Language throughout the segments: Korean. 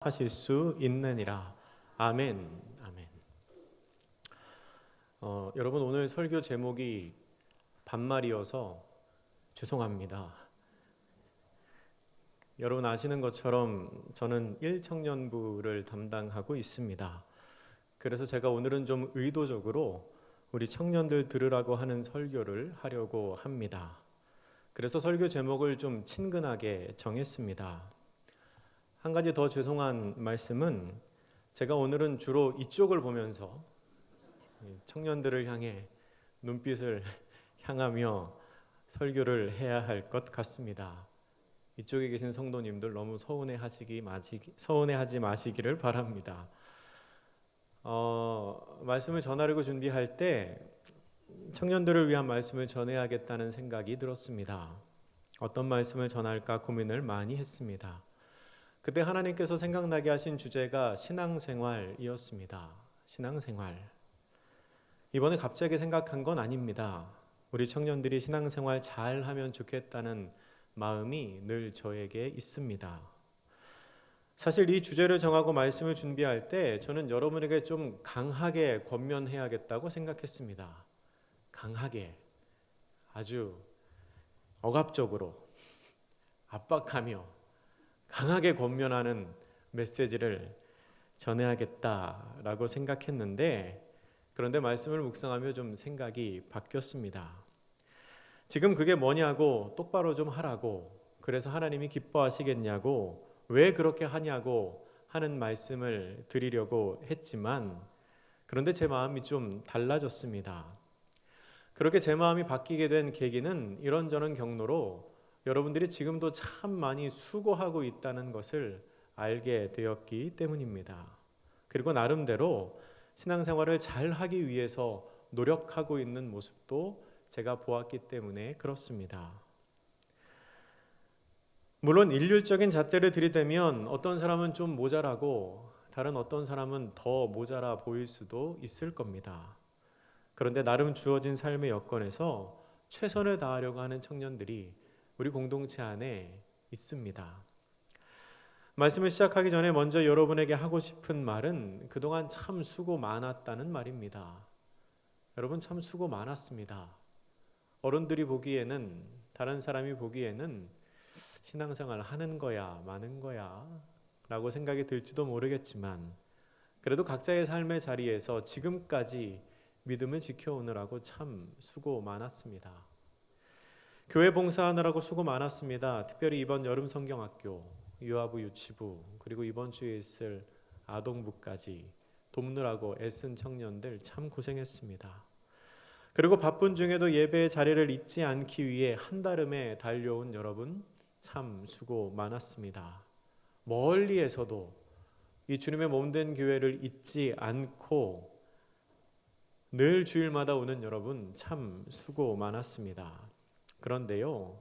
하실 수 있느니라. 아멘. 아멘. 여러분, 오늘 설교 제목이 반말이어서 죄송합니다. 여러분 아시는 것처럼 저는 1청년부를 담당하고 있습니다. 그래서 제가 오늘은 좀 의도적으로 우리 청년들 들으라고 하는 설교를 하려고 합니다. 그래서 설교 제목을 좀 친근하게 정했습니다. 한 가지 더 죄송한 말씀은 제가 오늘은 주로 이쪽을 보면서 청년들을 향해 눈빛을 향하며 설교를 해야 할 것 같습니다. 이쪽에 계신 성도님들 너무 서운해하지 마시기를 바랍니다. 말씀을 전하려고 준비할 때 청년들을 위한 말씀을 전해야겠다는 생각이 들었습니다. 어떤 말씀을 전할까 고민을 많이 했습니다. 그때 하나님께서 생각나게 하신 주제가 신앙생활이었습니다. 신앙생활. 이번에 갑자기 생각한 건 아닙니다. 우리 청년들이 신앙생활 잘 하면 좋겠다는 마음이 늘 저에게 있습니다. 사실 이 주제를 정하고 말씀을 준비할 때 저는 여러분에게 좀 강하게 권면해야겠다고 생각했습니다. 강하게, 아주 억압적으로, 압박하며 강하게 권면하는 메시지를 전해야겠다라고 생각했는데, 그런데 말씀을 묵상하며 좀 생각이 바뀌었습니다. 지금 그게 뭐냐고, 똑바로 좀 하라고, 그래서 하나님이 기뻐하시겠냐고, 왜 그렇게 하냐고 하는 말씀을 드리려고 했지만, 그런데 제 마음이 좀 달라졌습니다. 그렇게 제 마음이 바뀌게 된 계기는 이런저런 경로로 여러분들이 지금도 참 많이 수고하고 있다는 것을 알게 되었기 때문입니다. 그리고 나름대로 신앙생활을 잘 하기 위해서 노력하고 있는 모습도 제가 보았기 때문에 그렇습니다. 물론 일률적인 잣대를 들이대면 어떤 사람은 좀 모자라고 다른 어떤 사람은 더 모자라 보일 수도 있을 겁니다. 그런데 나름 주어진 삶의 여건에서 최선을 다하려고 하는 청년들이 우리 공동체 안에 있습니다. 말씀을 시작하기 전에 먼저 여러분에게 하고 싶은 말은 그동안 참 수고 많았다는 말입니다. 여러분 참 수고 많았습니다. 어른들이 보기에는, 다른 사람이 보기에는 신앙생활 하는 거야, 마는 거야 라고 생각이 들지도 모르겠지만, 그래도 각자의 삶의 자리에서 지금까지 믿음을 지켜오느라고 참 수고 많았습니다. 교회 봉사하느라고 수고 많았습니다. 특별히 이번 여름 성경학교, 유아부, 유치부, 그리고 이번 주에 있을 아동부까지 돕느라고 애쓴 청년들 참 고생했습니다. 그리고 바쁜 중에도 예배의 자리를 잊지 않기 위해 한달음에 달려온 여러분 참 수고 많았습니다. 멀리에서도 이 주님의 몸된 교회를 잊지 않고 늘 주일마다 오는 여러분 참 수고 많았습니다. 그런데요,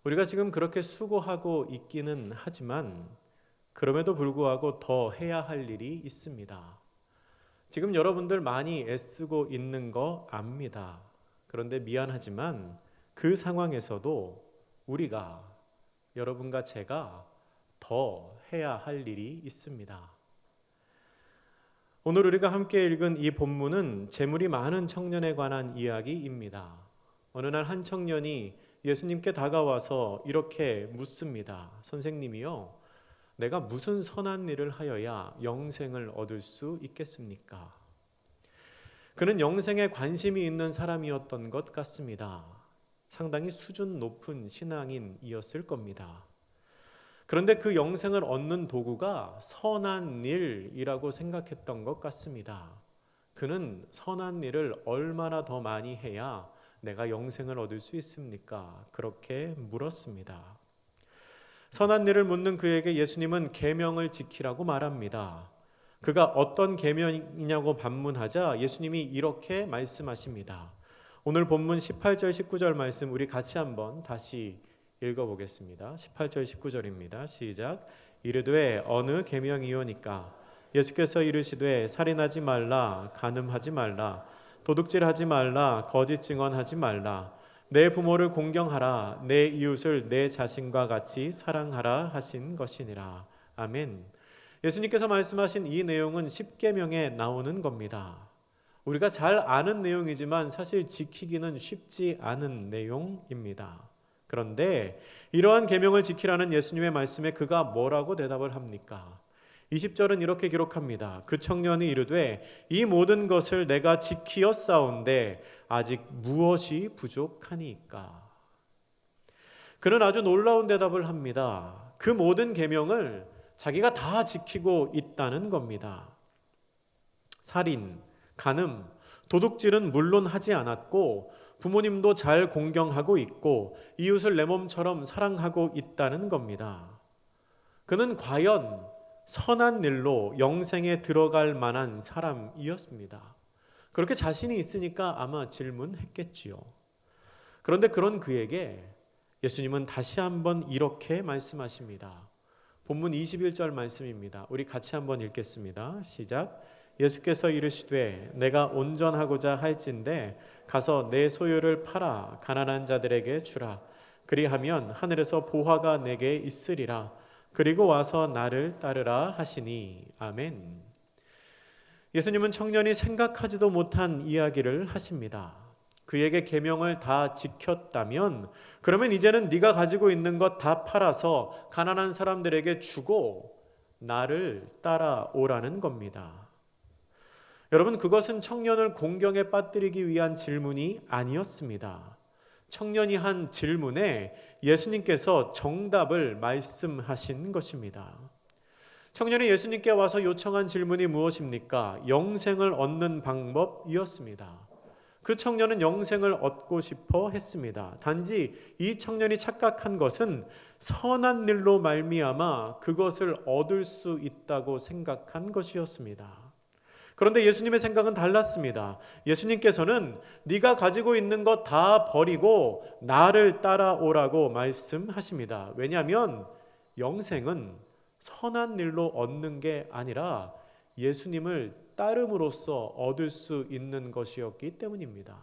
우리가 지금 그렇게 수고하고 있기는 하지만 그럼에도 불구하고 더 해야 할 일이 있습니다. 지금 여러분들 많이 애쓰고 있는 거 압니다. 그런데 미안하지만 그 상황에서도 우리가, 여러분과 제가 더 해야 할 일이 있습니다. 오늘 우리가 함께 읽은 이 본문은 재물이 많은 청년에 관한 이야기입니다. 어느 날 한 청년이 예수님께 다가와서 이렇게 묻습니다. 선생님이요, 내가 무슨 선한 일을 하여야 영생을 얻을 수 있겠습니까? 그는 영생에 관심이 있는 사람이었던 것 같습니다. 상당히 수준 높은 신앙인이었을 겁니다. 그런데 그 영생을 얻는 도구가 선한 일이라고 생각했던 것 같습니다. 그는 선한 일을 얼마나 더 많이 해야 내가 영생을 얻을 수 있습니까? 그렇게 물었습니다. 선한 일을 묻는 그에게 예수님은 계명을 지키라고 말합니다. 그가 어떤 계명이냐고 반문하자 예수님이 이렇게 말씀하십니다. 오늘 본문 18절 19절 말씀 우리 같이 한번 다시 읽어보겠습니다. 18절 19절입니다. 시작. 이르되 어느 계명이오니까? 예수께서 이르시되 살인하지 말라, 간음하지 말라, 도둑질하지 말라, 거짓 증언하지 말라, 내 부모를 공경하라, 내 이웃을 내 자신과 같이 사랑하라 하신 것이니라. 아멘. 예수님께서 말씀하신 이 내용은 십계명에 나오는 겁니다. 우리가 잘 아는 내용이지만 사실 지키기는 쉽지 않은 내용입니다. 그런데 이러한 계명을 지키라는 예수님의 말씀에 그가 뭐라고 대답을 합니까? 20절은 이렇게 기록합니다. 그 청년이 이르되 이 모든 것을 내가 지키었사온데 아직 무엇이 부족하니까? 그는 아주 놀라운 대답을 합니다. 그 모든 계명을 자기가 다 지키고 있다는 겁니다. 살인, 간음, 도둑질은 물론 하지 않았고 부모님도 잘 공경하고 있고 이웃을 내 몸처럼 사랑하고 있다는 겁니다. 그는 과연 선한 일로 영생에 들어갈 만한 사람이었습니다. 그렇게 자신이 있으니까 아마 질문했겠지요. 그런데 그런 그에게 예수님은 다시 한번 이렇게 말씀하십니다. 본문 21절 말씀입니다. 우리 같이 한번 읽겠습니다. 시작. 예수께서 이르시되 내가 온전하고자 할진대 가서 내 소유를 팔아 가난한 자들에게 주라. 그리하면 하늘에서 보화가 내게 있으리라. 그리고 와서 나를 따르라 하시니. 아멘. 예수님은 청년이 생각하지도 못한 이야기를 하십니다. 그에게 계명을 다 지켰다면 그러면 이제는 네가 가지고 있는 것 다 팔아서 가난한 사람들에게 주고 나를 따라오라는 겁니다. 여러분, 그것은 청년을 공경에 빠뜨리기 위한 질문이 아니었습니다. 청년이 한 질문에 예수님께서 정답을 말씀하신 것입니다. 청년이 예수님께 와서 요청한 질문이 무엇입니까? 영생을 얻는 방법이었습니다. 그 청년은 영생을 얻고 싶어 했습니다. 단지 이 청년이 착각한 것은 선한 일로 말미암아 그것을 얻을 수 있다고 생각한 것이었습니다. 그런데 예수님의 생각은 달랐습니다. 예수님께서는 네가 가지고 있는 것 다 버리고 나를 따라오라고 말씀하십니다. 왜냐하면 영생은 선한 일로 얻는 게 아니라 예수님을 따름으로써 얻을 수 있는 것이었기 때문입니다.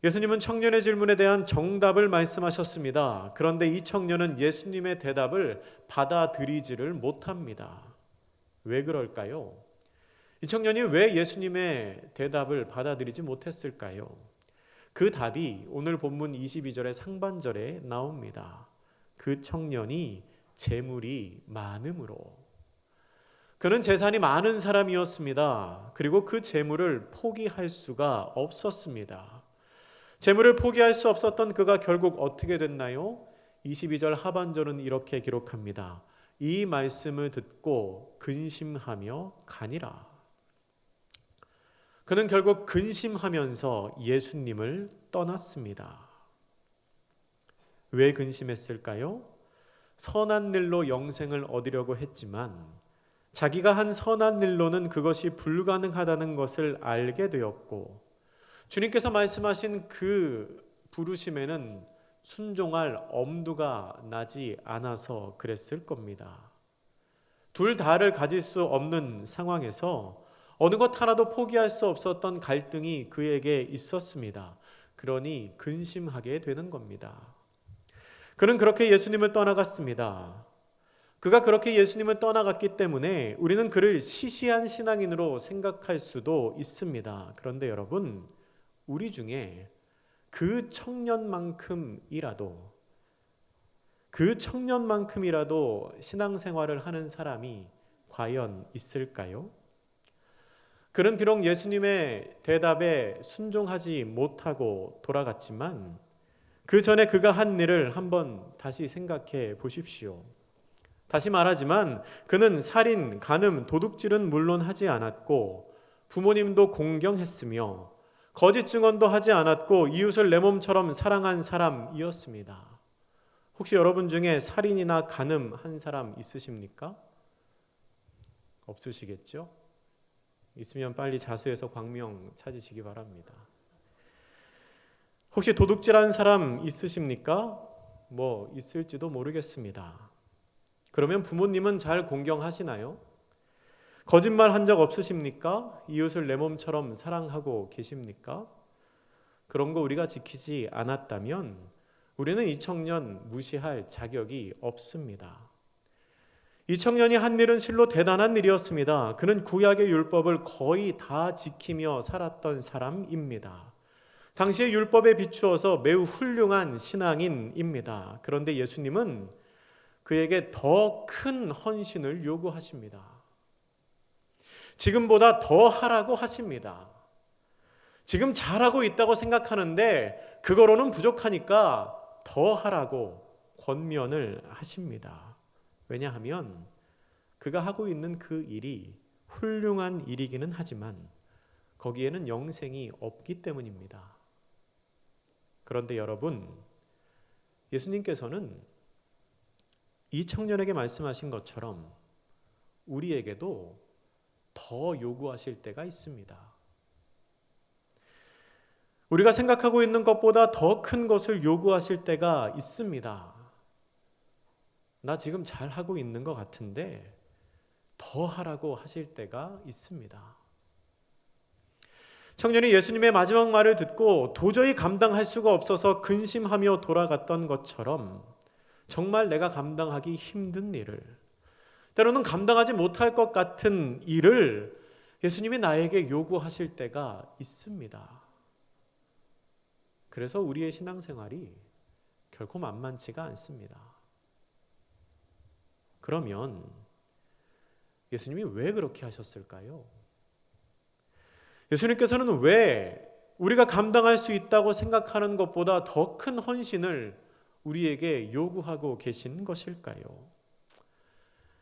예수님은 청년의 질문에 대한 정답을 말씀하셨습니다. 그런데 이 청년은 예수님의 대답을 받아들이지를 못합니다. 왜 그럴까요? 이 청년이 왜 예수님의 대답을 받아들이지 못했을까요? 그 답이 오늘 본문 22절의 상반절에 나옵니다. 그 청년이 재물이 많음으로. 그는 재산이 많은 사람이었습니다. 그리고 그 재물을 포기할 수가 없었습니다. 재물을 포기할 수 없었던 그가 결국 어떻게 됐나요? 22절 하반절은 이렇게 기록합니다. 이 말씀을 듣고 근심하며 가니라. 그는 결국 근심하면서 예수님을 떠났습니다. 왜 근심했을까요? 선한 일로 영생을 얻으려고 했지만 자기가 한 선한 일로는 그것이 불가능하다는 것을 알게 되었고 주님께서 말씀하신 그 부르심에는 순종할 엄두가 나지 않아서 그랬을 겁니다. 둘 다를 가질 수 없는 상황에서 어느 것 하나도 포기할 수 없었던 갈등이 그에게 있었습니다. 그러니 근심하게 되는 겁니다. 그는 그렇게 예수님을 떠나갔습니다. 그가 그렇게 예수님을 떠나갔기 때문에 우리는 그를 시시한 신앙인으로 생각할 수도 있습니다. 그런데 여러분, 우리 중에 그 청년만큼이라도 신앙생활을 하는 사람이 과연 있을까요? 그는 비록 예수님의 대답에 순종하지 못하고 돌아갔지만 그 전에 그가 한 일을 한번 다시 생각해 보십시오. 다시 말하지만 그는 살인, 간음, 도둑질은 물론 하지 않았고 부모님도 공경했으며 거짓 증언도 하지 않았고 이웃을 내 몸처럼 사랑한 사람이었습니다. 혹시 여러분 중에 살인이나 간음한 사람 있으십니까? 없으시겠죠? 있으면 빨리 자수해서 광명 찾으시기 바랍니다. 혹시 도둑질한 사람 있으십니까? 뭐 있을지도 모르겠습니다. 그러면 부모님은 잘 공경하시나요? 거짓말 한 적 없으십니까? 이웃을 내 몸처럼 사랑하고 계십니까? 그런 거 우리가 지키지 않았다면 우리는 이 청년 무시할 자격이 없습니다. 이 청년이 한 일은 실로 대단한 일이었습니다. 그는 구약의 율법을 거의 다 지키며 살았던 사람입니다. 당시의 율법에 비추어서 매우 훌륭한 신앙인입니다. 그런데 예수님은 그에게 더 큰 헌신을 요구하십니다. 지금보다 더 하라고 하십니다. 지금 잘하고 있다고 생각하는데 그거로는 부족하니까 더 하라고 권면을 하십니다. 왜냐하면 그가 하고 있는 그 일이 훌륭한 일이기는 하지만 거기에는 영생이 없기 때문입니다. 그런데 여러분, 예수님께서는 이 청년에게 말씀하신 것처럼 우리에게도 더 요구하실 때가 있습니다. 우리가 생각하고 있는 것보다 더 큰 것을 요구하실 때가 있습니다. 나 지금 잘하고 있는 것 같은데 더 하라고 하실 때가 있습니다. 청년이 예수님의 마지막 말을 듣고 도저히 감당할 수가 없어서 근심하며 돌아갔던 것처럼 정말 내가 감당하기 힘든 일을, 때로는 감당하지 못할 것 같은 일을 예수님이 나에게 요구하실 때가 있습니다. 그래서 우리의 신앙생활이 결코 만만치가 않습니다. 그러면 예수님이 왜 그렇게 하셨을까요? 예수님께서는 왜 우리가 감당할 수 있다고 생각하는 것보다 더 큰 헌신을 우리에게 요구하고 계신 것일까요?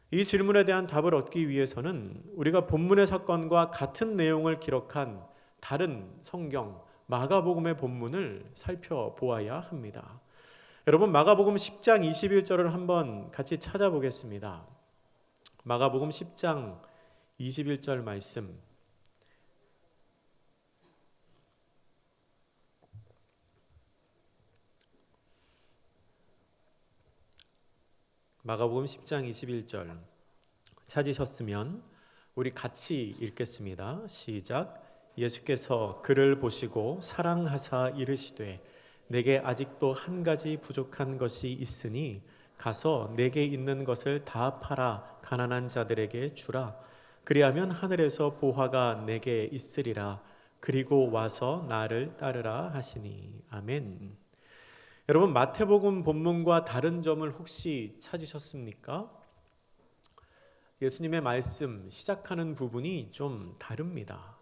이 질문에 대한 답을 얻기 위해서는 우리가 본문의 사건과 같은 내용을 기록한 다른 성경 마가복음의 본문을 살펴보아야 합니다. 여러분, 마가복음 10장 21절을 한번 같이 찾아보겠습니다. 마가복음 10장 21절 말씀. 마가복음 10장 21절 찾으셨으면 우리 같이 읽겠습니다. 시작. 예수께서 그를 보시고 사랑하사 이르시되 내게 아직도 한 가지 부족한 것이 있으니 가서 내게 있는 것을 다 팔아 가난한 자들에게 주라. 그리하면 하늘에서 보화가 내게 있으리라. 그리고 와서 나를 따르라 하시니. 아멘. 여러분, 마태복음 본문과 다른 점을 혹시 찾으셨습니까? 예수님의 말씀 시작하는 부분이 좀 다릅니다.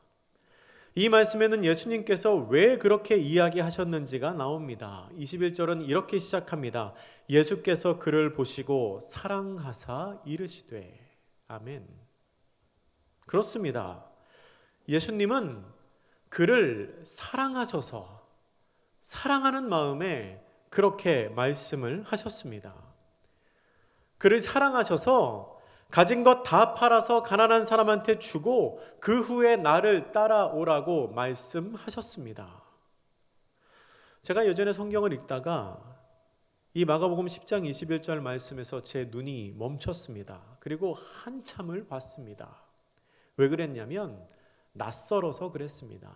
이 말씀에는 예수님께서 왜 그렇게 이야기하셨는지가 나옵니다. 21절은 이렇게 시작합니다. 예수께서 그를 보시고 사랑하사 이르시되. 아멘. 그렇습니다. 예수님은 그를 사랑하셔서 사랑하는 마음에 그렇게 말씀을 하셨습니다. 그를 사랑하셔서 가진 것 다 팔아서 가난한 사람한테 주고 그 후에 나를 따라오라고 말씀하셨습니다. 제가 예전에 성경을 읽다가 이 마가복음 10장 21절 말씀에서 제 눈이 멈췄습니다. 그리고 한참을 봤습니다. 왜 그랬냐면 낯설어서 그랬습니다.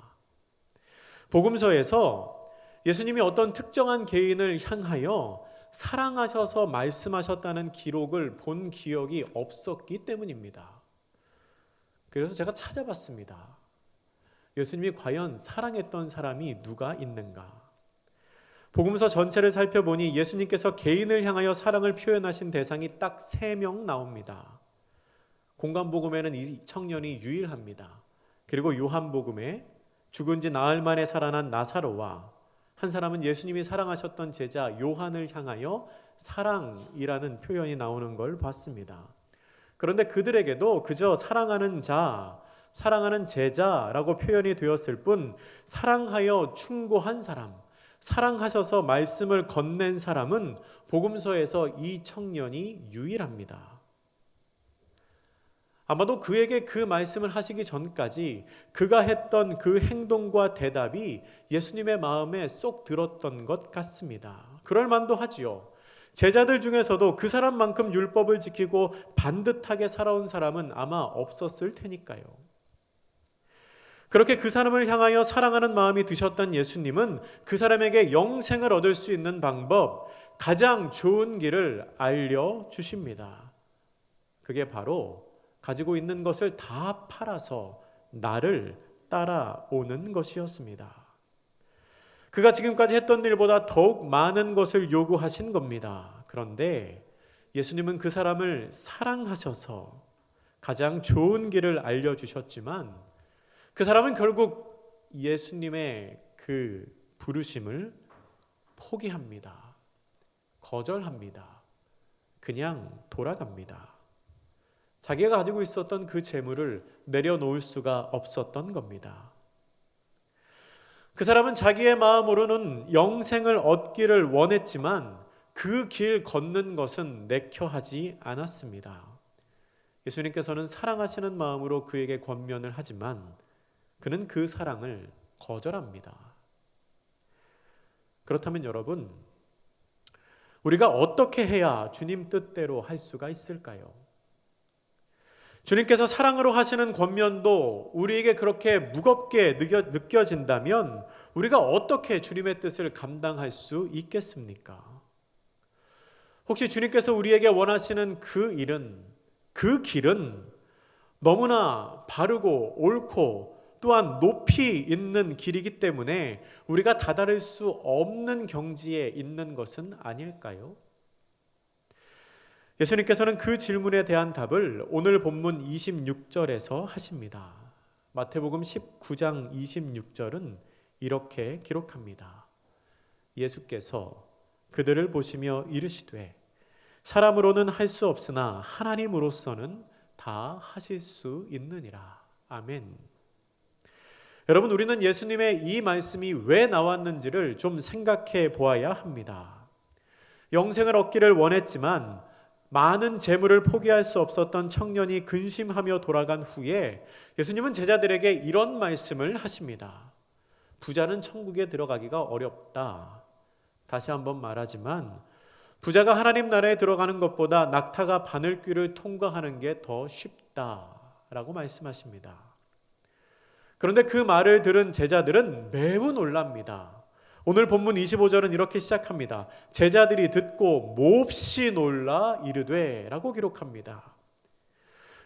복음서에서 예수님이 어떤 특정한 개인을 향하여 사랑하셔서 말씀하셨다는 기록을 본 기억이 없었기 때문입니다. 그래서 제가 찾아봤습니다. 예수님이 과연 사랑했던 사람이 누가 있는가? 복음서 전체를 살펴보니 예수님께서 개인을 향하여 사랑을 표현하신 대상이 딱 3명 나옵니다. 공관복음에는 이 청년이 유일합니다. 그리고 요한복음에 죽은 지 나흘 만에 살아난 나사로와 한 사람은 예수님이 사랑하셨던 제자 요한을 향하여 사랑이라는 표현이 나오는 걸 봤습니다. 그런데 그들에게도 그저 사랑하는 자, 사랑하는 제자라고 표현이 되었을 뿐 사랑하여 충고한 사람, 사랑하셔서 말씀을 건넨 사람은 복음서에서 이 청년이 유일합니다. 아마도 그에게 그 말씀을 하시기 전까지 그가 했던 그 행동과 대답이 예수님의 마음에 쏙 들었던 것 같습니다. 그럴 만도 하지요. 제자들 중에서도 그 사람만큼 율법을 지키고 반듯하게 살아온 사람은 아마 없었을 테니까요. 그렇게 그 사람을 향하여 사랑하는 마음이 드셨던 예수님은 그 사람에게 영생을 얻을 수 있는 방법, 가장 좋은 길을 알려주십니다. 그게 바로 가지고 있는 것을 다 팔아서 나를 따라오는 것이었습니다. 그가 지금까지 했던 일보다 더욱 많은 것을 요구하신 겁니다. 그런데 예수님은 그 사람을 사랑하셔서 가장 좋은 길을 알려주셨지만 그 사람은 결국 예수님의 그 부르심을 포기합니다. 거절합니다. 그냥 돌아갑니다. 자기가 가지고 있었던 그 재물을 내려놓을 수가 없었던 겁니다. 그 사람은 자기의 마음으로는 영생을 얻기를 원했지만 그 길 걷는 것은 내켜하지 않았습니다. 예수님께서는 사랑하시는 마음으로 그에게 권면을 하지만 그는 그 사랑을 거절합니다. 그렇다면 여러분, 우리가 어떻게 해야 주님 뜻대로 할 수가 있을까요? 주님께서 사랑으로 하시는 권면도 우리에게 그렇게 무겁게 느껴진다면 우리가 어떻게 주님의 뜻을 감당할 수 있겠습니까? 혹시 주님께서 우리에게 원하시는 그 길은 너무나 바르고 옳고 또한 높이 있는 길이기 때문에 우리가 다다를 수 없는 경지에 있는 것은 아닐까요? 예수님께서는 그 질문에 대한 답을 오늘 본문 26절에서 하십니다. 마태복음 19장 26절은 이렇게 기록합니다. 예수께서 그들을 보시며 이르시되 사람으로는 할 수 없으나 하나님으로서는 다 하실 수 있느니라. 아멘. 여러분, 우리는 예수님의 이 말씀이 왜 나왔는지를 좀 생각해 보아야 합니다. 영생을 얻기를 원했지만 많은 재물을 포기할 수 없었던 청년이 근심하며 돌아간 후에 예수님은 제자들에게 이런 말씀을 하십니다. 부자는 천국에 들어가기가 어렵다. 다시 한번 말하지만 부자가 하나님 나라에 들어가는 것보다 낙타가 바늘귀를 통과하는 게 더 쉽다라고 말씀하십니다. 그런데 그 말을 들은 제자들은 매우 놀랍니다. 오늘 본문 25절은 이렇게 시작합니다. 제자들이 듣고 몹시 놀라 이르되 라고 기록합니다.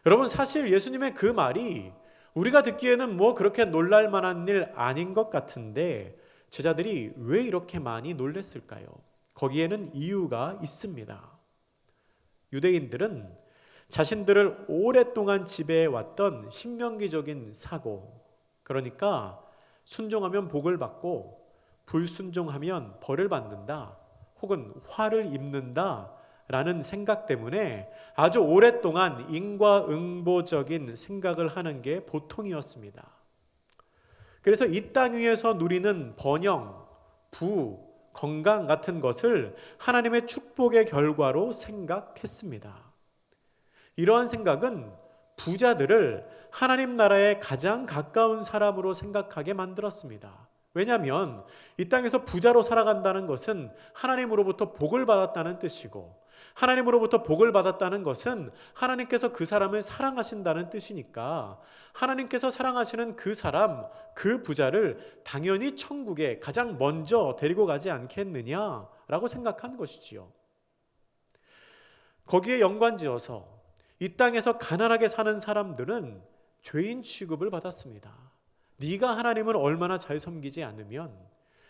여러분, 사실 예수님의 그 말이 우리가 듣기에는 뭐 그렇게 놀랄 만한 일 아닌 것 같은데 제자들이 왜 이렇게 많이 놀랐을까요? 거기에는 이유가 있습니다. 유대인들은 자신들을 오랫동안 지배해왔던 신명기적인 사고, 그러니까 순종하면 복을 받고 불순종하면 벌을 받는다 혹은 화를 입는다 라는 생각 때문에 아주 오랫동안 인과응보적인 생각을 하는 게 보통이었습니다. 그래서 이 땅 위에서 누리는 번영, 부, 건강 같은 것을 하나님의 축복의 결과로 생각했습니다. 이러한 생각은 부자들을 하나님 나라에 가장 가까운 사람으로 생각하게 만들었습니다. 왜냐하면 이 땅에서 부자로 살아간다는 것은 하나님으로부터 복을 받았다는 뜻이고 하나님으로부터 복을 받았다는 것은 하나님께서 그 사람을 사랑하신다는 뜻이니까 하나님께서 사랑하시는 그 사람, 그 부자를 당연히 천국에 가장 먼저 데리고 가지 않겠느냐라고 생각한 것이지요. 거기에 연관지어서 이 땅에서 가난하게 사는 사람들은 죄인 취급을 받았습니다. 네가 하나님을 얼마나 잘 섬기지 않으면,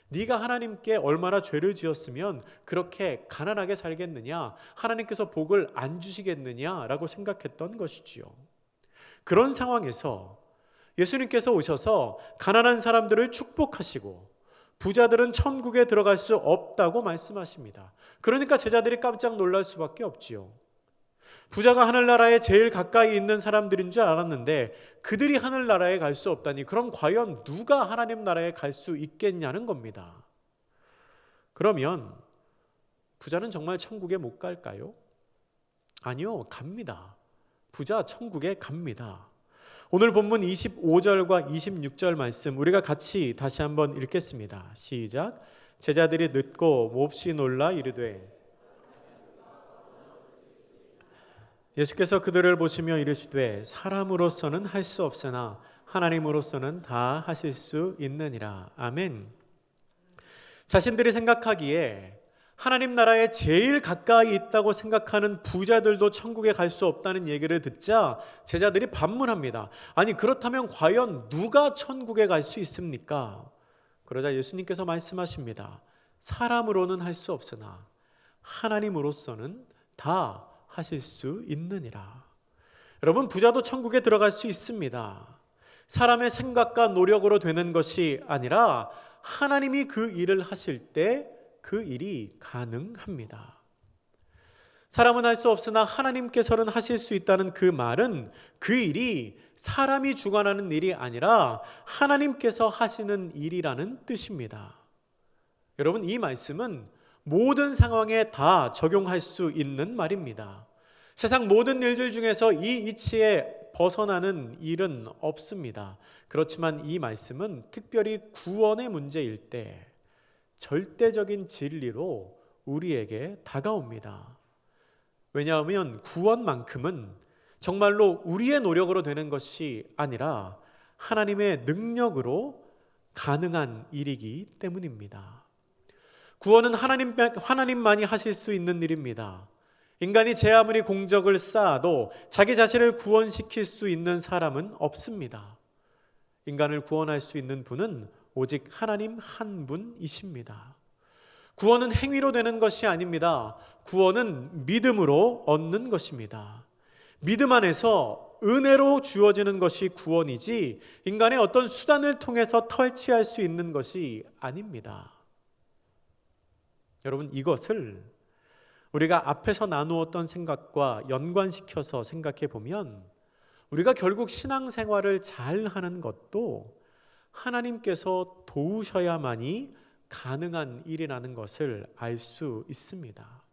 네가 하나님께 얼마나 죄를 지었으면 그렇게 가난하게 살겠느냐, 하나님께서 복을 안 주시겠느냐라고 생각했던 것이지요. 그런 상황에서 예수님께서 오셔서 가난한 사람들을 축복하시고 부자들은 천국에 들어갈 수 없다고 말씀하십니다. 그러니까 제자들이 깜짝 놀랄 수밖에 없지요. 부자가 하늘나라에 제일 가까이 있는 사람들인 줄 알았는데 그들이 하늘나라에 갈 수 없다니 그럼 과연 누가 하나님 나라에 갈 수 있겠냐는 겁니다. 그러면 부자는 정말 천국에 못 갈까요? 아니요, 갑니다. 부자 천국에 갑니다. 오늘 본문 25절과 26절 말씀 우리가 같이 다시 한번 읽겠습니다. 시작. 제자들이 듣고 몹시 놀라 이르되 예수께서 그들을 보시며 이르시되 사람으로서는 할 수 없으나 하나님으로서는 다 하실 수 있느니라. 아멘. 자신들이 생각하기에 하나님 나라에 제일 가까이 있다고 생각하는 부자들도 천국에 갈 수 없다는 얘기를 듣자 제자들이 반문합니다. 아니, 그렇다면 과연 누가 천국에 갈 수 있습니까? 그러자 예수님께서 말씀하십니다. 사람으로는 할 수 없으나 하나님으로서는 다 하실 수 있느니라. 여러분, 부자도 천국에 들어갈 수 있습니다. 사람의 생각과 노력으로 되는 것이 아니라 하나님이 그 일을 하실 때 그 일이 가능합니다. 사람은 할 수 없으나 하나님께서는 하실 수 있다는 그 말은 그 일이 사람이 주관하는 일이 아니라 하나님께서 하시는 일이라는 뜻입니다. 여러분, 이 말씀은 모든 상황에 다 적용할 수 있는 말입니다. 세상 모든 일들 중에서 이 이치에 벗어나는 일은 없습니다. 그렇지만 이 말씀은 특별히 구원의 문제일 때 절대적인 진리로 우리에게 다가옵니다. 왜냐하면 구원만큼은 정말로 우리의 노력으로 되는 것이 아니라 하나님의 능력으로 가능한 일이기 때문입니다. 구원은 하나님만이 하실 수 있는 일입니다. 인간이 제 아무리 공적을 쌓아도 자기 자신을 구원시킬 수 있는 사람은 없습니다. 인간을 구원할 수 있는 분은 오직 하나님 한 분이십니다. 구원은 행위로 되는 것이 아닙니다. 구원은 믿음으로 얻는 것입니다. 믿음 안에서 은혜로 주어지는 것이 구원이지 인간의 어떤 수단을 통해서 터치할 수 있는 것이 아닙니다. 여러분, 이것을 우리가 앞에서 나누었던 생각과 연관시켜서 생각해 보면 우리가 결국 신앙생활을 잘 하는 것도 하나님께서 도우셔야만이 가능한 일이라는 것을 알 수 있습니다.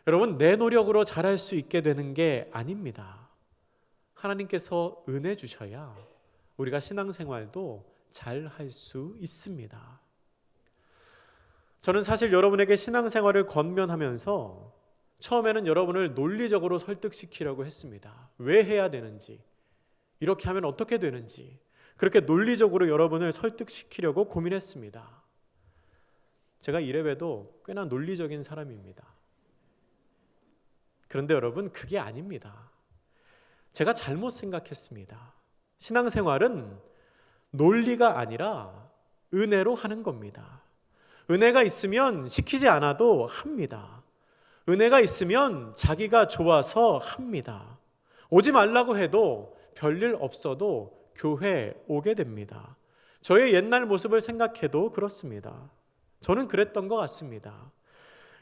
여러분, 내 노력으로 잘할 수 있게 되는 게 아닙니다. 하나님께서 은혜 주셔야 우리가 신앙생활도 잘 할 수 있습니다. 저는 사실 여러분에게 신앙생활을 권면하면서 처음에는 여러분을 논리적으로 설득시키려고 했습니다. 왜 해야 되는지, 이렇게 하면 어떻게 되는지, 그렇게 논리적으로 여러분을 설득시키려고 고민했습니다. 제가 이래봬도 꽤나 논리적인 사람입니다. 그런데 여러분, 그게 아닙니다. 제가 잘못 생각했습니다. 신앙생활은 논리가 아니라 은혜로 하는 겁니다. 은혜가 있으면 시키지 않아도 합니다. 은혜가 있으면 자기가 좋아서 합니다. 오지 말라고 해도 별일 없어도 교회 오게 됩니다. 저의 옛날 모습을 생각해도 그렇습니다. 저는 그랬던 것 같습니다.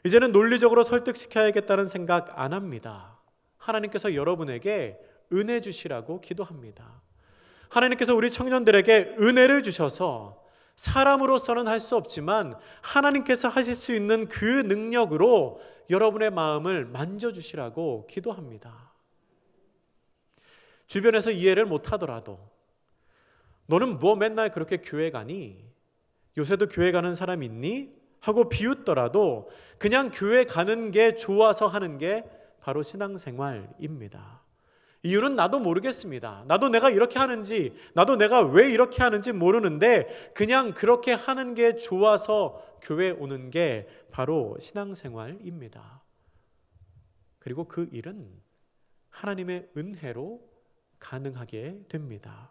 이제는 논리적으로 설득시켜야겠다는 생각 안 합니다. 하나님께서 여러분에게 은혜 주시라고 기도합니다. 하나님께서 우리 청년들에게 은혜를 주셔서 사람으로서는 할 수 없지만 하나님께서 하실 수 있는 그 능력으로 여러분의 마음을 만져주시라고 기도합니다. 주변에서 이해를 못하더라도 너는 뭐 맨날 그렇게 교회 가니? 요새도 교회 가는 사람 있니? 하고 비웃더라도 그냥 교회 가는 게 좋아서 하는 게 바로 신앙생활입니다. 이유는 나도 모르겠습니다. 나도 내가 이렇게 하는지, 나도 내가 왜 이렇게 하는지 모르는데 그냥 그렇게 하는 게 좋아서 교회 오는 게 바로 신앙생활입니다. 그리고 그 일은 하나님의 은혜로 가능하게 됩니다.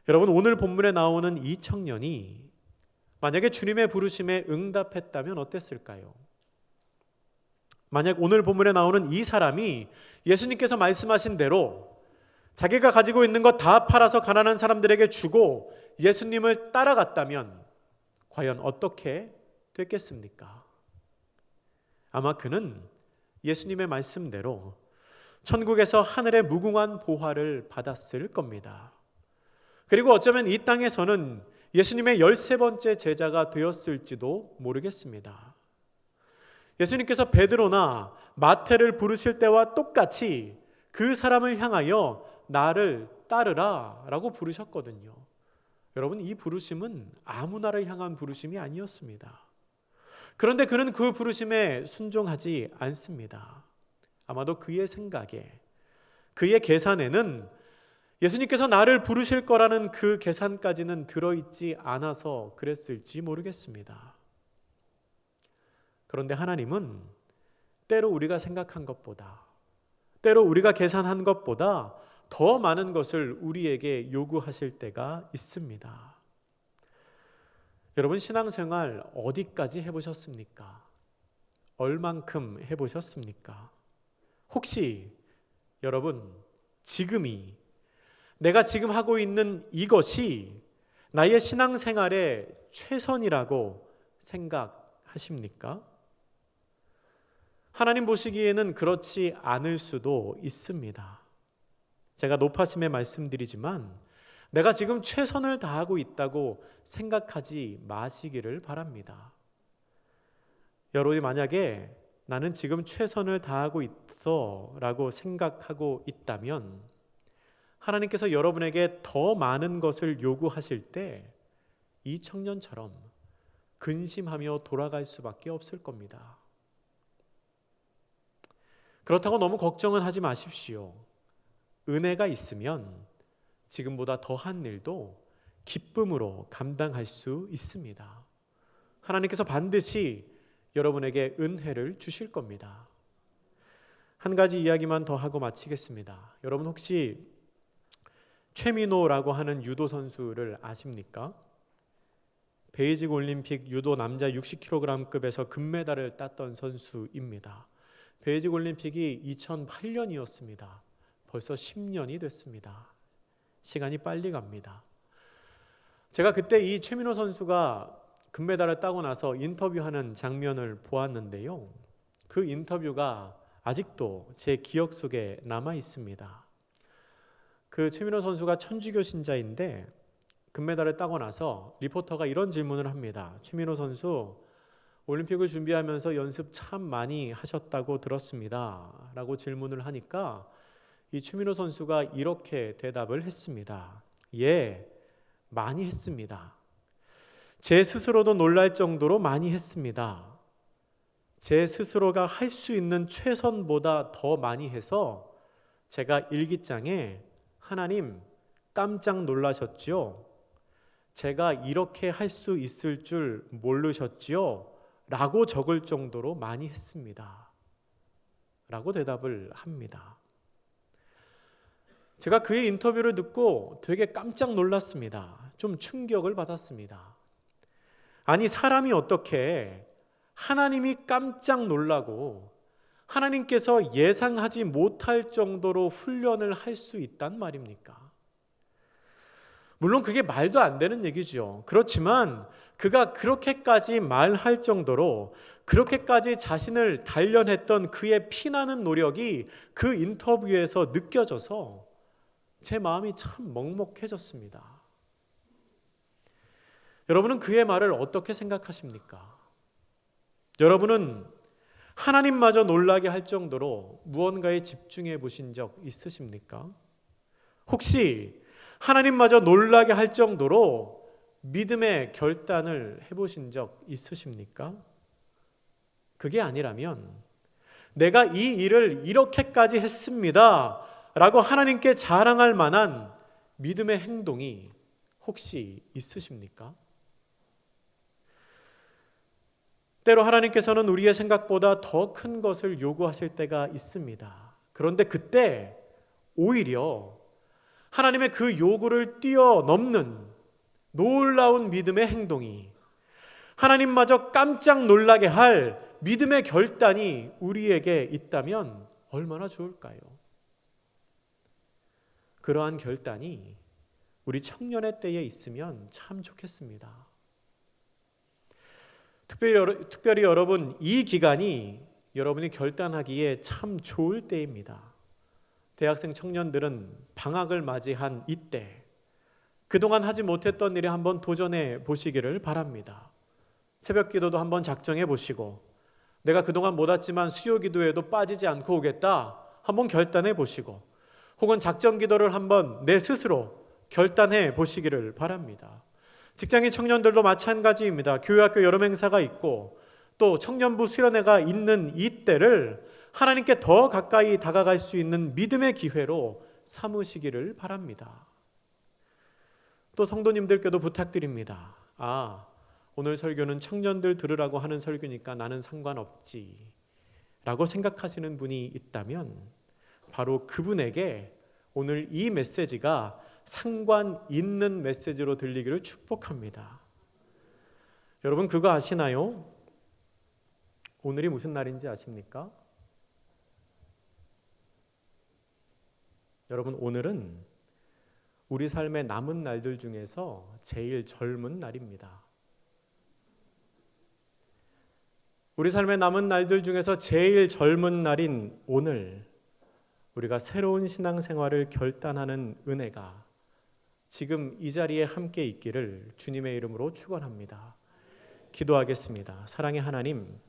여러분, 오늘 본문에 나오는 이 청년이 만약에 주님의 부르심에 응답했다면 어땠을까요? 만약 오늘 본문에 나오는 이 사람이 예수님께서 말씀하신 대로 자기가 가지고 있는 것 다 팔아서 가난한 사람들에게 주고 예수님을 따라갔다면 과연 어떻게 됐겠습니까? 아마 그는 예수님의 말씀대로 천국에서 하늘의 무궁한 보화를 받았을 겁니다. 그리고 어쩌면 이 땅에서는 예수님의 13번째 제자가 되었을지도 모르겠습니다. 예수님께서 베드로나 마태를 부르실 때와 똑같이 그 사람을 향하여 나를 따르라 라고 부르셨거든요. 여러분, 이 부르심은 아무나를 향한 부르심이 아니었습니다. 그런데 그는 그 부르심에 순종하지 않습니다. 아마도 그의 생각에, 그의 계산에는 예수님께서 나를 부르실 거라는 그 계산까지는 들어있지 않아서 그랬을지 모르겠습니다. 그런데 하나님은 때로 우리가 생각한 것보다, 때로 우리가 계산한 것보다 더 많은 것을 우리에게 요구하실 때가 있습니다. 여러분, 신앙생활 어디까지 해보셨습니까? 얼만큼 해보셨습니까? 혹시 여러분, 지금이, 내가 지금 하고 있는 이것이 나의 신앙생활의 최선이라고 생각하십니까? 하나님 보시기에는 그렇지 않을 수도 있습니다. 제가 높아심에 말씀드리지만 내가 지금 최선을 다하고 있다고 생각하지 마시기를 바랍니다. 여러분이 만약에 나는 지금 최선을 다하고 있어 라고 생각하고 있다면 하나님께서 여러분에게 더 많은 것을 요구하실 때 이 청년처럼 근심하며 돌아갈 수밖에 없을 겁니다. 그렇다고 너무 걱정은 하지 마십시오. 은혜가 있으면 지금보다 더한 일도 기쁨으로 감당할 수 있습니다. 하나님께서 반드시 여러분에게 은혜를 주실 겁니다. 한 가지 이야기만 더 하고 마치겠습니다. 여러분 혹시 최민호라고 하는 유도 선수를 아십니까? 베이징 올림픽 유도 남자 60kg급에서 금메달을 땄던 선수입니다. 베이징 올림픽이 2008년이었습니다. 벌써 10년이 됐습니다. 시간이 빨리 갑니다. 제가 그때 이 최민호 선수가 금메달을 따고 나서 인터뷰하는 장면을 보았는데요. 그 인터뷰가 아직도 제 기억 속에 남아 있습니다. 그 최민호 선수가 천주교 신자인데 금메달을 따고 나서 리포터가 이런 질문을 합니다. 최민호 선수, 올림픽을 준비하면서 연습 참 많이 하셨다고 들었습니다. 라고 질문을 하니까 이 최민호 선수가 이렇게 대답을 했습니다. 예, 많이 했습니다. 제 스스로도 놀랄 정도로 많이 했습니다. 제 스스로가 할 수 있는 최선보다 더 많이 해서 제가 일기장에 하나님 깜짝 놀라셨지요? 제가 이렇게 할 수 있을 줄 모르셨지요? 라고 적을 정도로 많이 했습니다. 라고 대답을 합니다. 제가 그의 인터뷰를 듣고 되게 깜짝 놀랐습니다. 좀 충격을 받았습니다. 아니, 사람이 어떻게 하나님이 깜짝 놀라고 하나님께서 예상하지 못할 정도로 훈련을 할 수 있단 말입니까? 물론 그게 말도 안 되는 얘기죠. 그렇지만 그가 그렇게까지 말할 정도로, 그렇게까지 자신을 단련했던 그의 피나는 노력이 그 인터뷰에서 느껴져서 제 마음이 참 먹먹해졌습니다. 여러분은 그의 말을 어떻게 생각하십니까? 여러분은 하나님마저 놀라게 할 정도로 무언가에 집중해 보신 적 있으십니까? 혹시 하나님마저 놀라게 할 정도로 믿음의 결단을 해보신 적 있으십니까? 그게 아니라면 내가 이 일을 이렇게까지 했습니다 라고 하나님께 자랑할 만한 믿음의 행동이 혹시 있으십니까? 때로 하나님께서는 우리의 생각보다 더 큰 것을 요구하실 때가 있습니다. 그런데 그때 오히려 하나님의 그 요구를 뛰어넘는 놀라운 믿음의 행동이, 하나님마저 깜짝 놀라게 할 믿음의 결단이 우리에게 있다면 얼마나 좋을까요? 그러한 결단이 우리 청년의 때에 있으면 참 좋겠습니다. 특별히 여러분, 이 기간이 여러분이 결단하기에 참 좋을 때입니다. 대학생 청년들은 방학을 맞이한 이때 그동안 하지 못했던 일에 한번 도전해 보시기를 바랍니다. 새벽 기도도 한번 작정해 보시고, 내가 그동안 못 왔지만 수요 기도에도 빠지지 않고 오겠다 한번 결단해 보시고, 혹은 작정 기도를 한번 내 스스로 결단해 보시기를 바랍니다. 직장인 청년들도 마찬가지입니다. 교회학교 여름 행사가 있고 또 청년부 수련회가 있는 이때를 하나님께 더 가까이 다가갈 수 있는 믿음의 기회로 삼으시기를 바랍니다. 또 성도님들께도 부탁드립니다. 오늘 설교는 청년들 들으라고 하는 설교니까 나는 상관없지 라고 생각하시는 분이 있다면 바로 그분에게 오늘 이 메시지가 상관 있는 메시지로 들리기를 축복합니다. 여러분 그거 아시나요? 오늘이 무슨 날인지 아십니까? 여러분 오늘은 우리 삶의 남은 날들 중에서 제일 젊은 날입니다. 우리 삶의 남은 날들 중에서 제일 젊은 날인 오늘 우리가 새로운 신앙생활을 결단하는 은혜가 지금 이 자리에 함께 있기를 주님의 이름으로 축원합니다. 기도하겠습니다. 사랑의 하나님,